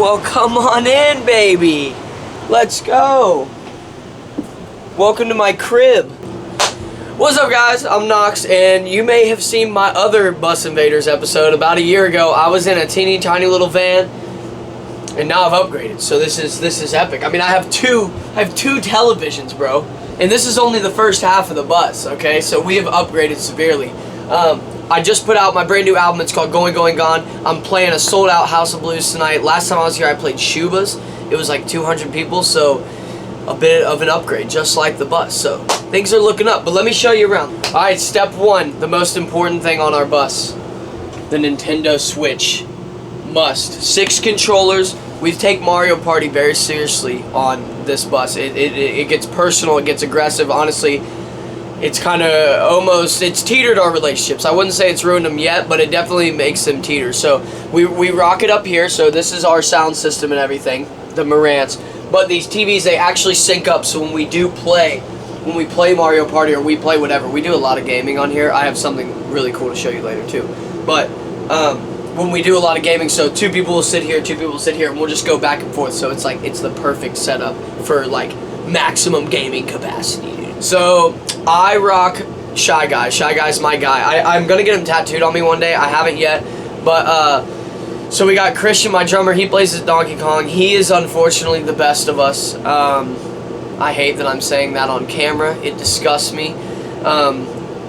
Well, come on in, baby. Let's go. Welcome to my crib. What's up, guys? I'm Knox, and you may have seen my other Bus Invaders episode about a year ago. I was in a teeny tiny little van, and now I've upgraded. So this is epic. I mean, I have two televisions, bro, and this is only the first half of the bus. Okay, so we have upgraded severely. I just put out my brand new album. It's called Going, Going, Gone. I'm playing a sold out House of Blues tonight. Last time I was here, I played Shubas. It was like 200 people, so a bit of an upgrade, just like the bus. So things are looking up, but let me show you around. All right, step one, the most important thing on our bus, the Nintendo Switch. Must. 6 controllers. We take Mario Party very seriously on this bus. It gets personal, it gets aggressive. Honestly, it's kind of almost, it's teetered our relationships. I wouldn't say it's ruined them yet, but it definitely makes them teeter. So we rock it up here. So this is our sound system and everything, the Marantz. But these TVs, they actually sync up. So when we play Mario Party or we play whatever, we do a lot of gaming on here. I have something really cool to show you later too. But when we do a lot of gaming, so 2 people will sit here, 2 people will sit here, and we'll just go back and forth. So it's like, it's the perfect setup for like maximum gaming capacity. So I rock Shy Guy. Shy Guy's my guy. I'm gonna get him tattooed on me one day. I haven't yet, but so we got Christian, my drummer. He plays as Donkey Kong. He is unfortunately the best of us. I hate that I'm saying that on camera. It disgusts me.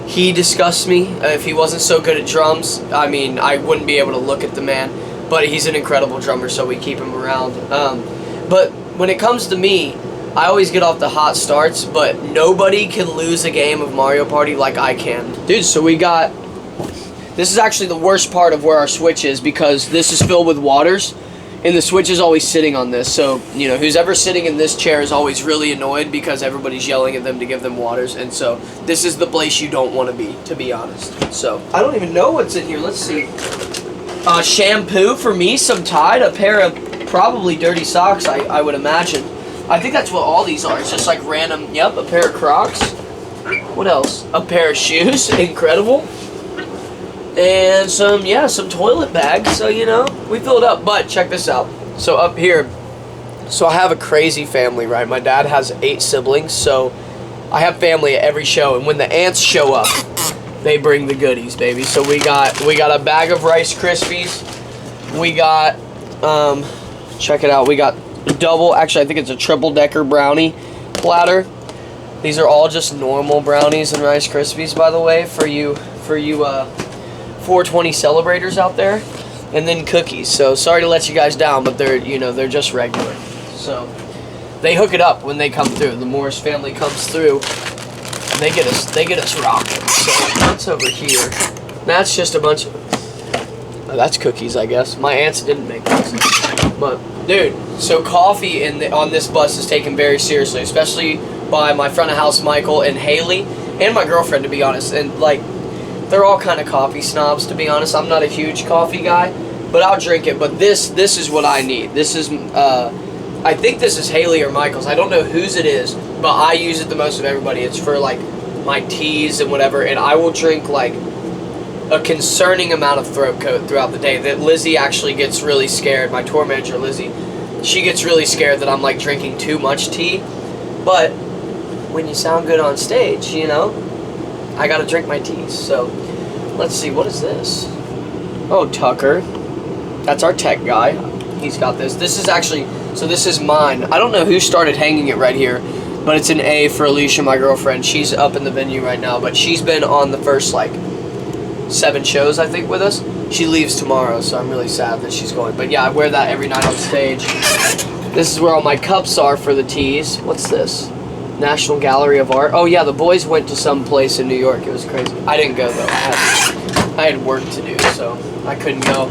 He disgusts me. If he wasn't so good at drums, I mean, I wouldn't be able to look at the man. But he's an incredible drummer, so we keep him around. But when it comes to me, I always get off the hot starts, but nobody can lose a game of Mario Party like I can. Dude, so we got... This is actually the worst part of where our Switch is, because this is filled with waters, and the Switch is always sitting on this. So, you know, who's ever sitting in this chair is always really annoyed because everybody's yelling at them to give them waters. And so, this is the place you don't want to be honest. So, I don't even know what's in here. Let's see. Shampoo for me, some Tide, a pair of probably dirty socks, I would imagine. I think that's what all these are. It's just like random, yep, a pair of Crocs. What else? A pair of shoes, incredible. And some toilet bags, so, you know, we filled up. But check this out. So up here, so I have a crazy family, right? My dad has 8 siblings, so I have family at every show. And when the aunts show up, they bring the goodies, baby. So we got a bag of Rice Krispies. We got, check it out, we got double, actually I think it's a triple-decker brownie platter. These are all just normal brownies and Rice Krispies, by the way, for you 420 celebrators out there. And then cookies. So sorry to let you guys down, but they're just regular. So they hook it up when they come through. The Morris family comes through and they get us rocking. So what's over here? That's just a bunch of, that's cookies, I guess. My aunts didn't make those. But dude, so coffee on this bus is taken very seriously, especially by my front of house Michael and Haley and my girlfriend, to be honest. And like, they're all kind of coffee snobs, to be honest. I'm not a huge coffee guy, but I'll drink it. But this is what I need. This is I think this is Haley or Michael's. I don't know whose it is, but I use it the most of everybody. It's for like my teas and whatever, and I will drink like a concerning amount of throat coat throughout the day. That Lizzie actually gets really scared. My tour manager, Lizzie, she gets really scared that I'm like drinking too much tea. But when you sound good on stage, you know, I gotta drink my teas. So let's see, what is this? Oh, Tucker. That's our tech guy. He's got this. This is actually, so this is mine. I don't know who started hanging it right here, but it's an A for Alicia, my girlfriend. She's up in the venue right now, but she's been on the first like 7 shows, I think, with us. She leaves tomorrow, so I'm really sad that she's going. But yeah, I wear that every night on stage. This is where all my cups are for the teas. What's this? National Gallery of Art. Oh yeah, the boys went to some place in New York. It was crazy. I didn't go though. I had work to do, so I couldn't go.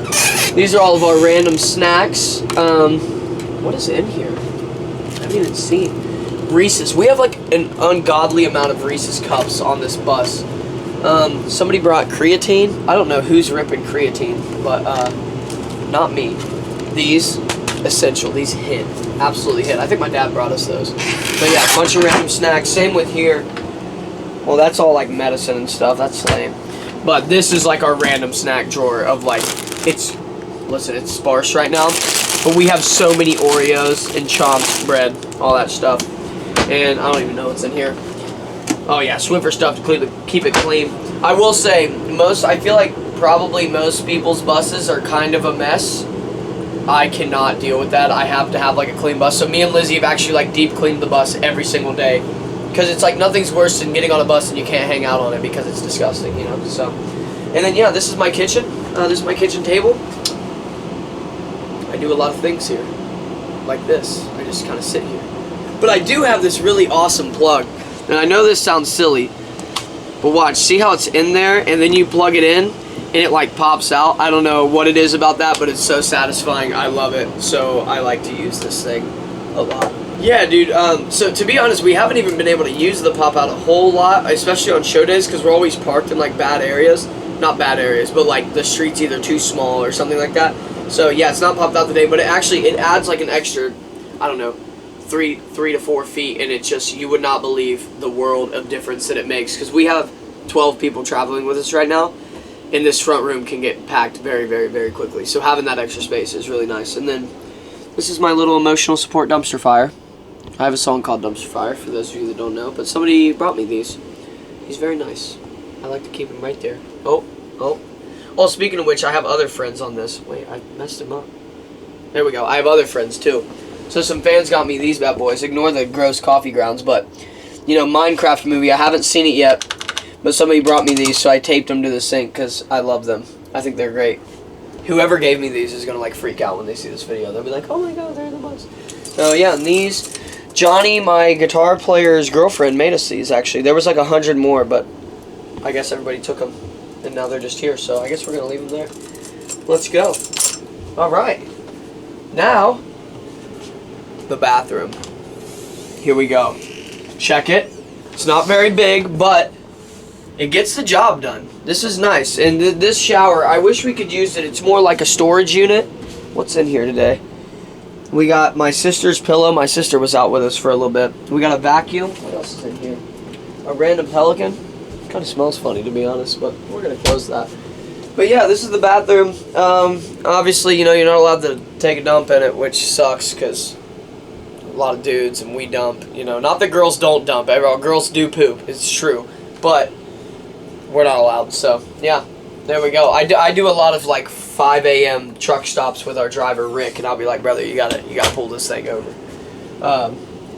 These are all of our random snacks. What is in here? I haven't even seen. Reese's. We have like an ungodly amount of Reese's cups on this bus. Somebody brought creatine. I don't know who's ripping creatine, but not me. These, essential. These hit. Absolutely hit. I think my dad brought us those. But yeah, a bunch of random snacks. Same with here. Well, that's all like medicine and stuff. That's lame. But this is like our random snack drawer of like, listen, it's sparse right now. But we have so many Oreos and chopped bread, all that stuff. And I don't even know what's in here. Oh yeah, Swiffer stuff to keep it clean. I will say, I feel like probably most people's buses are kind of a mess. I cannot deal with that. I have to have like a clean bus. So me and Lizzie have actually like deep cleaned the bus every single day. Because it's like nothing's worse than getting on a bus and you can't hang out on it because it's disgusting, you know. So, and then yeah, this is my kitchen. This is my kitchen table. I do a lot of things here, like this. I just kind of sit here. But I do have this really awesome plug. And I know this sounds silly, but watch, see how it's in there, and then you plug it in, and it like pops out. I don't know what it is about that, but it's so satisfying. I love it. So I like to use this thing a lot. Yeah, dude, so to be honest, we haven't even been able to use the pop out a whole lot, especially on show days, because we're always parked in like bad areas. Not bad areas, but like the street's either too small or something like that. So yeah, it's not popped out today, but it adds like an extra, I don't know, 3 to 4 feet, and it's just, you would not believe the world of difference that it makes, because we have 12 people traveling with us right now, and this front room can get packed very, very, very quickly. So having that extra space is really nice. And then this is my little emotional support dumpster fire. I have a song called Dumpster Fire, for those of you that don't know, but somebody brought me these. He's very nice. I like to keep him right there. Oh, speaking of which, I have other friends on this. Wait, I messed him up. There we go. I have other friends too. So some fans got me these bad boys. Ignore the gross coffee grounds, but, you know, Minecraft movie. I haven't seen it yet, but somebody brought me these, so I taped them to the sink because I love them. I think they're great. Whoever gave me these is going to, like, freak out when they see this video. They'll be like, oh my god, they're the best. So, yeah, and these, Johnny, my guitar player's girlfriend, made us these, actually. There was like 100 more, but I guess everybody took them, and now they're just here, so I guess we're going to leave them there. Let's go. All right. Now, the bathroom. Here we go. Check it. It's not very big, but it gets the job done. This is nice. And this shower, I wish we could use it. It's more like a storage unit. What's in here today? We got my sister's pillow. My sister was out with us for a little bit. We got a vacuum. What else is in here? A random pelican. Kind of smells funny, to be honest, but we're going to close that. But yeah, this is the bathroom. Obviously, you know, you're not allowed to take a dump in it, which sucks because a lot of dudes and we dump, you know. Not that girls don't dump. Girls do poop. It's true. But we're not allowed. So, yeah. There we go. I do a lot of like 5 a.m. truck stops with our driver Rick, and I'll be like, brother, you gotta pull this thing over.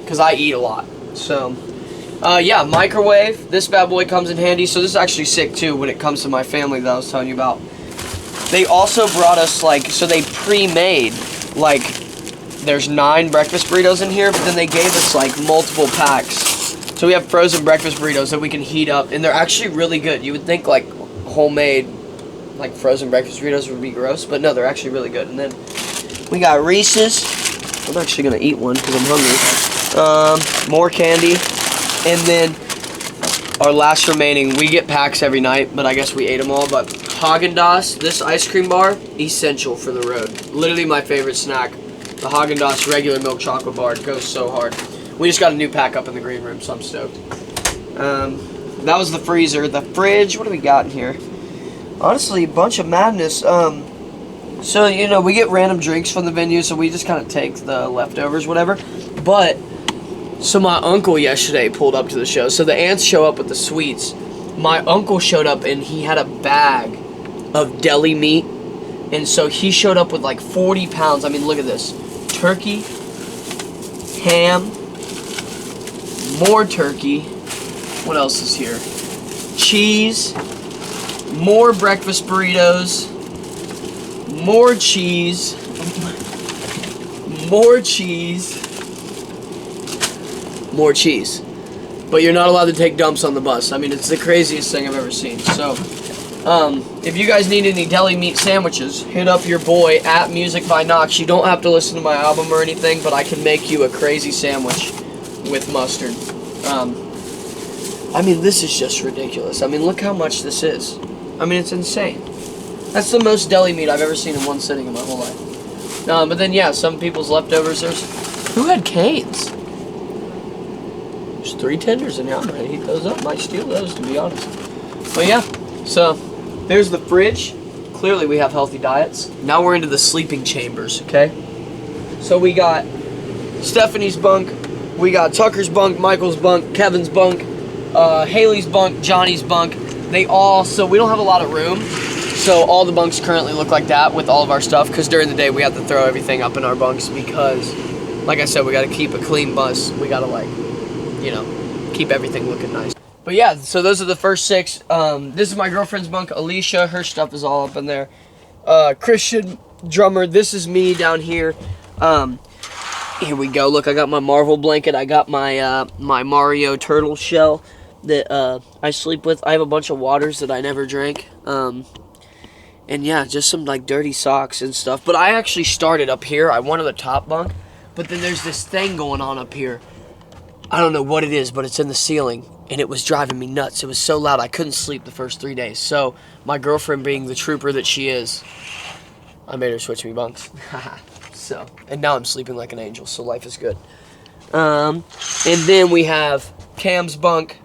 Cause I eat a lot. So yeah, microwave. This bad boy comes in handy. So this is actually sick too when it comes to my family that I was telling you about. They also brought us like, so they pre-made like, there's 9 breakfast burritos in here, but then they gave us like multiple packs. So we have frozen breakfast burritos that we can heat up, and they're actually really good. You would think like homemade, like frozen breakfast burritos would be gross, but no, they're actually really good. And then we got Reese's. I'm actually gonna eat one because I'm hungry. More candy, and then our last remaining. We get packs every night, but I guess we ate them all. But Haagen-Dazs, this ice cream bar, essential for the road. Literally my favorite snack. The Haagen-Dazs regular milk chocolate bar goes so hard. We just got a new pack up in the green room, so I'm stoked. That was the freezer. The fridge, what do we got in here? Honestly, a bunch of madness. So, you know, we get random drinks from the venue, so we just kind of take the leftovers, whatever. But, so my uncle yesterday pulled up to the show. So the aunts show up with the sweets. My uncle showed up, and he had a bag of deli meat. And so he showed up with like 40 pounds. I mean, look at this. Turkey, ham, more turkey. What else is here? Cheese, more breakfast burritos, more cheese, more cheese, more cheese. But you're not allowed to take dumps on the bus. I mean, it's the craziest thing I've ever seen. So, if you guys need any deli meat sandwiches, hit up your boy at Music by Knox. You don't have to listen to my album or anything, but I can make you a crazy sandwich with mustard. I mean, this is just ridiculous. I mean, look how much this is. I mean, it's insane. That's the most deli meat I've ever seen in one sitting in my whole life. But then, yeah, some people's leftovers. Who had Cane's? There's 3 tenders in here. I'm ready to heat those up. Might steal those, to be honest. But yeah, so there's the fridge. Clearly, we have healthy diets. Now we're into the sleeping chambers, okay? So we got Stephanie's bunk, we got Tucker's bunk, Michael's bunk, Kevin's bunk, Haley's bunk, Johnny's bunk. So we don't have a lot of room. So all the bunks currently look like that with all of our stuff, because during the day we have to throw everything up in our bunks because, like I said, we got to keep a clean bus. We got to, like, you know, keep everything looking nice. But yeah, so those are the first 6. This is my girlfriend's bunk, Alicia. Her stuff is all up in there. Christian, drummer. This is me down here. Here we go. Look, I got my Marvel blanket. I got my my Mario turtle shell that I sleep with. I have a bunch of waters that I never drank. And yeah, just some like dirty socks and stuff. But I actually started up here. I wanted the top bunk, but then there's this thing going on up here. I don't know what it is, but it's in the ceiling, and it was driving me nuts. It was so loud I couldn't sleep the first 3 days. So my girlfriend, being the trooper that she is, I made her switch me bunks. So, and now I'm sleeping like an angel, so life is good. And then we have Cam's bunk,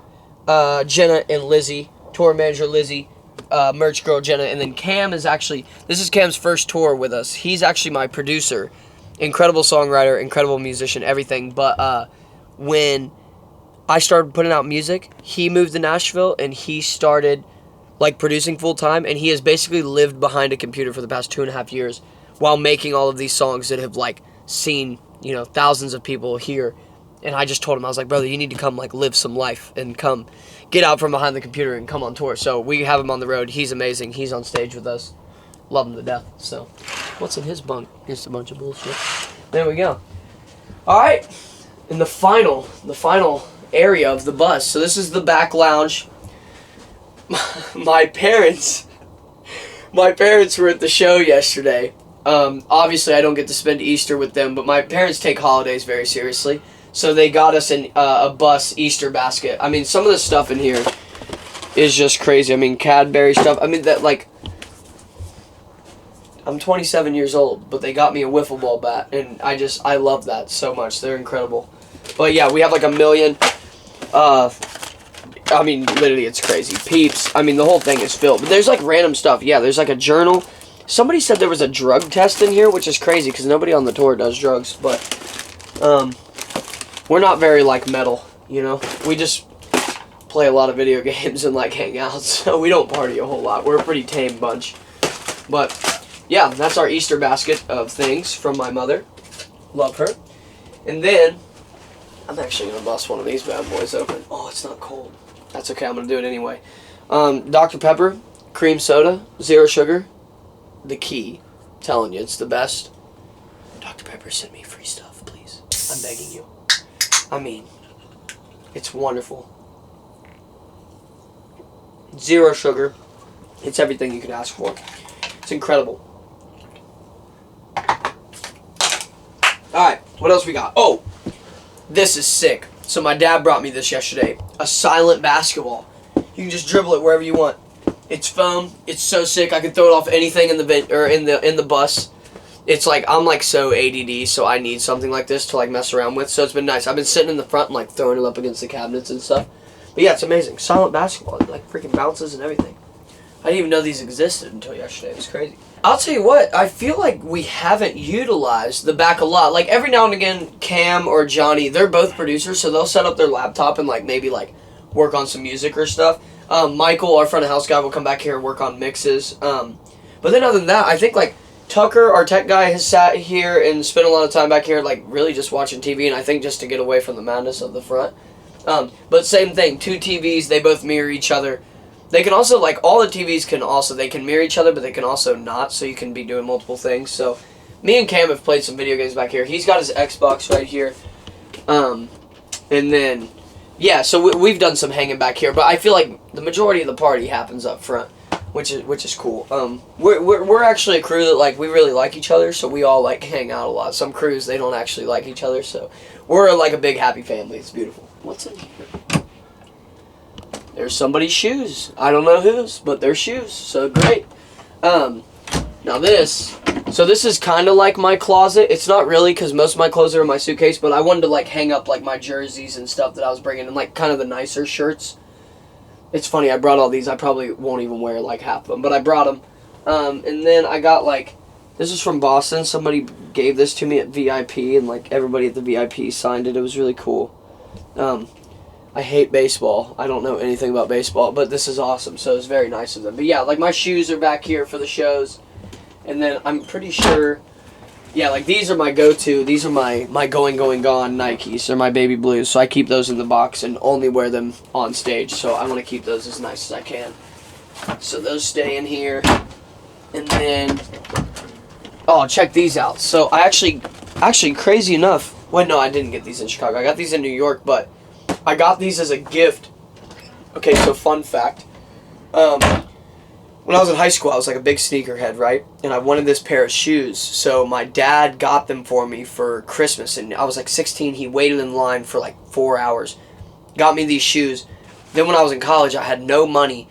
Jenna and Lizzie, tour manager Lizzie, merch girl Jenna, and then Cam is actually, this is Cam's first tour with us. He's actually my producer, incredible songwriter, incredible musician, everything. But when I started putting out music, he moved to Nashville and he started like producing full time, and he has basically lived behind a computer for the past 2.5 years while making all of these songs that have like seen, you know, thousands of people hear. And I just told him, I was like, brother, you need to come like live some life and come get out from behind the computer and come on tour. So we have him on the road. He's amazing. He's on stage with us. Love him to death. So what's in his bunk? Just a bunch of bullshit. There we go. All right. In the final area of the bus. So this is the back lounge. My parents were at the show yesterday. Obviously I don't get to spend Easter with them, but my parents take holidays very seriously. So they got us a bus Easter basket. I mean, some of the stuff in here is just crazy. I mean, Cadbury stuff. I mean, that, like, I'm 27 years old, but they got me a wiffle ball bat, and I love that so much. They're incredible. But yeah, we have like a million, I mean, literally it's crazy. Peeps. I mean, the whole thing is filled. But there's like random stuff. Yeah, there's like a journal. Somebody said there was a drug test in here, which is crazy because nobody on the tour does drugs, but, we're not very, like, metal, you know? We just play a lot of video games and, like, hang out, so we don't party a whole lot. We're a pretty tame bunch. But, yeah, that's our Easter basket of things from my mother. Love her. And then, I'm actually going to bust one of these bad boys open. Oh, it's not cold. That's okay, I'm going to do it anyway. Dr. Pepper, cream soda, 0 sugar, the key. I'm telling you, it's the best. Dr. Pepper, send me free stuff, please. I'm begging you. I mean, it's wonderful. 0 sugar. It's everything you could ask for. It's incredible. Alright, what else we got? Oh, this is sick. So my dad brought me this yesterday. A silent basketball. You can just dribble it wherever you want. It's foam. It's so sick. I can throw it off anything in the bus. It's like, I'm like so ADD, so I need something like this to like mess around with. So it's been nice. I've been sitting in the front and like throwing it up against the cabinets and stuff. But yeah, it's amazing. Silent basketball. It like freaking bounces and everything. I didn't even know these existed until yesterday. It was crazy. I'll tell you what, I feel like we haven't utilized the back a lot. Like every now and again, Cam or Johnny, they're both producers, so they'll set up their laptop and like maybe like work on some music or stuff. Michael, our front of house guy, will come back here and work on mixes. But then other than that, I think like Tucker, our tech guy, has sat here and spent a lot of time back here, like, really just watching TV, and I think just to get away from the madness of the front. But same thing, 2 TVs, they both mirror each other. They can also, like, all the TVs can also, they can mirror each other, but they can also not, so you can be doing multiple things. So, me and Cam have played some video games back here. He's got his Xbox right here. And then, yeah, so we've done some hanging back here, but I feel like the majority of the party happens up front. Which is cool. We're actually a crew that like we really like each other, so we all like hang out a lot. Some crews they don't actually like each other, so we're like a big happy family. It's beautiful. What's in here? There's somebody's shoes. I don't know whose, but they're shoes. So great. Now this. So this is kind of like my closet. It's not really because most of my clothes are in my suitcase, but I wanted to like hang up like my jerseys and stuff that I was bringing and like kind of the nicer shirts. It's funny, I brought all these. I probably won't even wear like half of them, but I brought them. And then I got like This is from Boston. Somebody gave this to me at VIP, and like everybody at the VIP signed it. It was really cool. I hate baseball. I don't know anything about baseball, but this is awesome. So it's very nice of them. But yeah, like my shoes are back here for the shows, and then I'm pretty sure, yeah, like these are my go-to. These are my going gone Nikes. They're my baby blues. So I keep those in the box and only wear them on stage. So I want to keep those as nice as I can. So those stay in here, and then. Oh, check these out. So I actually, crazy enough, well, no, I didn't get these in Chicago. I got these in New York, but I got these as a gift. Okay, so fun fact. When I was in high school, I was like a big sneakerhead, right? And I wanted this pair of shoes. So my dad got them for me for Christmas. And I was like 16. He waited in line for like 4 hours. Got me these shoes. Then when I was in college, I had no money.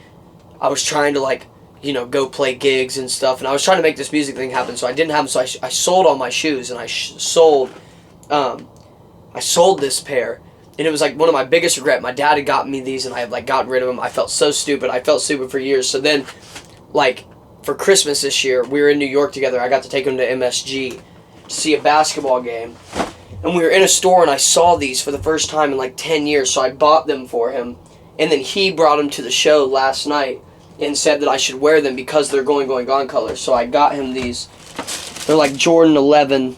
I was trying to like, you know, go play gigs and stuff, and I was trying to make this music thing happen, so I didn't have them, so I sold all my shoes, and I sold this pair, and it was like one of my biggest regrets. My dad had gotten me these, and I had like gotten rid of them. I felt so stupid. I felt stupid for years. So then, like, for Christmas this year, we were in New York together. I got to take him to MSG to see a basketball game, and we were in a store, and I saw these for the first time in like 10 years, so I bought them for him, and then he brought them to the show last night, and said that I should wear them because they're going gone colors. So I got him these. They're like Jordan 11,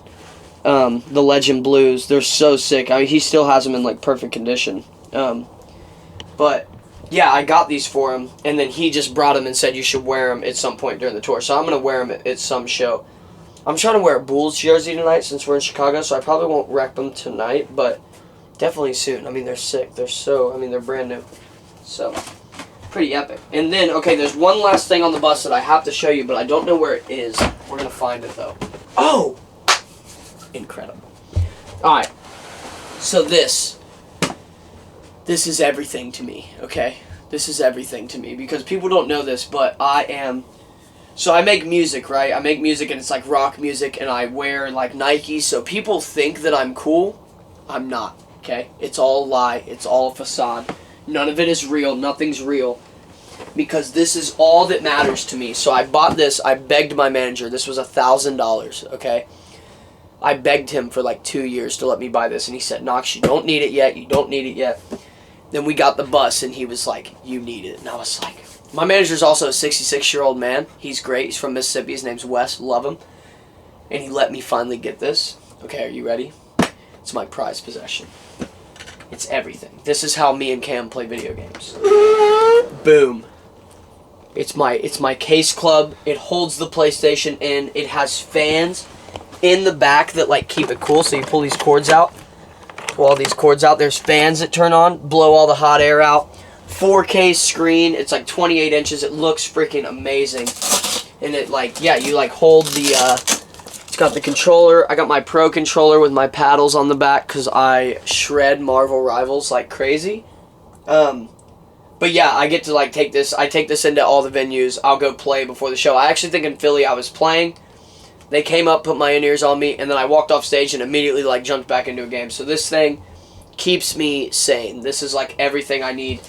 the Legend Blues. They're so sick. I mean, he still has them in like perfect condition. But yeah, I got these for him, and then he just brought them and said you should wear them at some point during the tour. So I'm gonna wear them at some show. I'm trying to wear a Bulls jersey tonight since we're in Chicago, so I probably won't wreck them tonight, but definitely soon. I mean, they're sick. They're brand new. So. Pretty epic. And then, okay, there's one last thing on the bus that I have to show you, but I don't know where it is. We're going to find it, though. Oh! Incredible. Alright. So this is everything to me, okay? This is everything to me, because people don't know this, but so I make music, right? I make music, and it's like rock music, and I wear, like, Nikes, so people think that I'm cool. I'm not, okay? It's all a lie. It's all a facade. None of it is real. Nothing's real. Because this is all that matters to me. So I bought this. I begged my manager. This was $1,000, okay? I begged him for like 2 years to let me buy this. And he said, Knox, you don't need it yet. You don't need it yet. Then we got the bus, and he was like, you need it. And I was like, my manager's also a 66-year-old man. He's great. He's from Mississippi. His name's Wes. Love him. And he let me finally get this. Okay, are you ready? It's my prized possession. It's everything. This is how me and Cam play video games. Boom. It's my case club. It holds the PlayStation in. It has fans in the back that like keep it cool. So you pull these cords out. Pull all these cords out. There's fans that turn on, blow all the hot air out. 4K screen. It's like 28 inches. It looks freaking amazing. And it like, yeah, you like hold the it's got the controller. I got my Pro controller with my paddles on the back because I shred Marvel Rivals like crazy. But yeah, I get to like take this. I take this into all the venues. I'll go play before the show. I actually think in Philly I was playing. They came up, put my in-ears on me, and then I walked off stage and immediately like jumped back into a game. So this thing keeps me sane. This is like everything I need.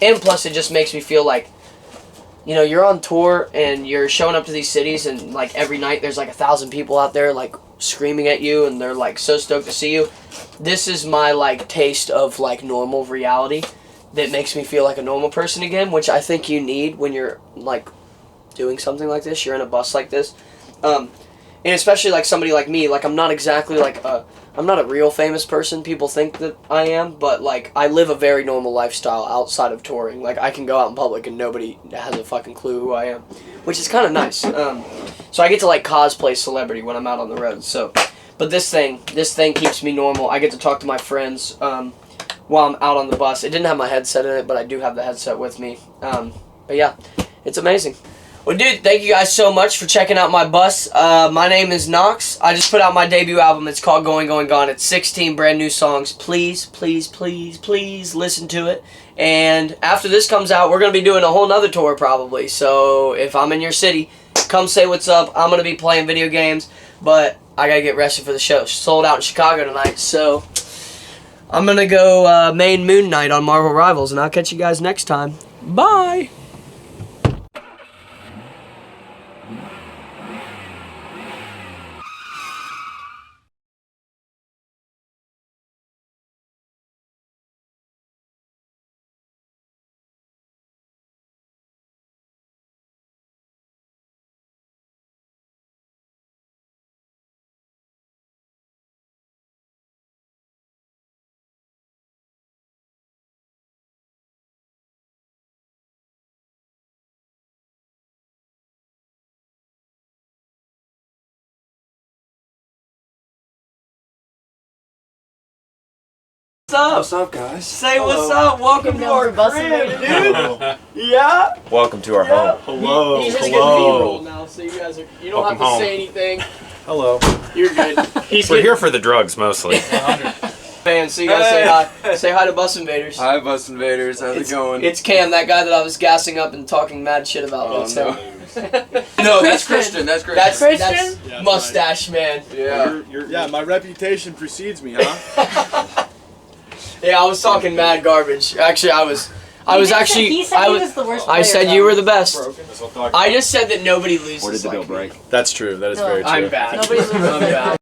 And plus it just makes me feel like, you know, you're on tour and you're showing up to these cities and like every night there's like 1,000 people out there like screaming at you and they're like so stoked to see you. This is my like taste of like normal reality that makes me feel like a normal person again, which I think you need when you're like doing something like this. You're in a bus like this. And especially like somebody like me, like I'm not exactly like I'm not a real famous person. People think that I am, but like I live a very normal lifestyle outside of touring. Like I can go out in public and nobody has a fucking clue who I am, which is kind of nice. So I get to like cosplay celebrity when I'm out on the road. So, but this thing keeps me normal. I get to talk to my friends while I'm out on the bus. It didn't have my headset in it, but I do have the headset with me. But yeah, it's amazing. Well, dude, thank you guys so much for checking out my bus. My name is Knox. I just put out my debut album. It's called Going, Gone. It's 16 brand new songs. Please, please, please, please listen to it. And after this comes out, we're going to be doing a whole nother tour probably. So if I'm in your city, come say what's up. I'm going to be playing video games, but I got to get rested for the show. Sold out in Chicago tonight, so I'm going to go main Moon Knight on Marvel Rivals, and I'll catch you guys next time. Bye! up. What's up, guys? Say what's up. Welcome to our crib, dude. Yeah. Welcome to our home. Hello. He's just getting B-roll now, so you guys are. You don't Welcome have to home. say anything. Hello. You're good. We're here for the drugs mostly. Fans, so you guys say hi. Say hi to Bus Invaders. Hi, Bus Invaders. How's it going? It's Cam, that guy that I was gassing up and talking mad shit about. Oh, That's no. him. No, that's Christian. That's Christian. That's Christian? Yeah, mustache man. Yeah. Yeah, my reputation precedes me, huh? Yeah, I was talking mad garbage. Actually, I was actually. He said he was the worst I player, said though. you were the best. That's what I'm talking I just said that nobody loses. Or did the bill like me. break? That's true. That is No. very true. I'm bad. Nobody loses. I'm bad.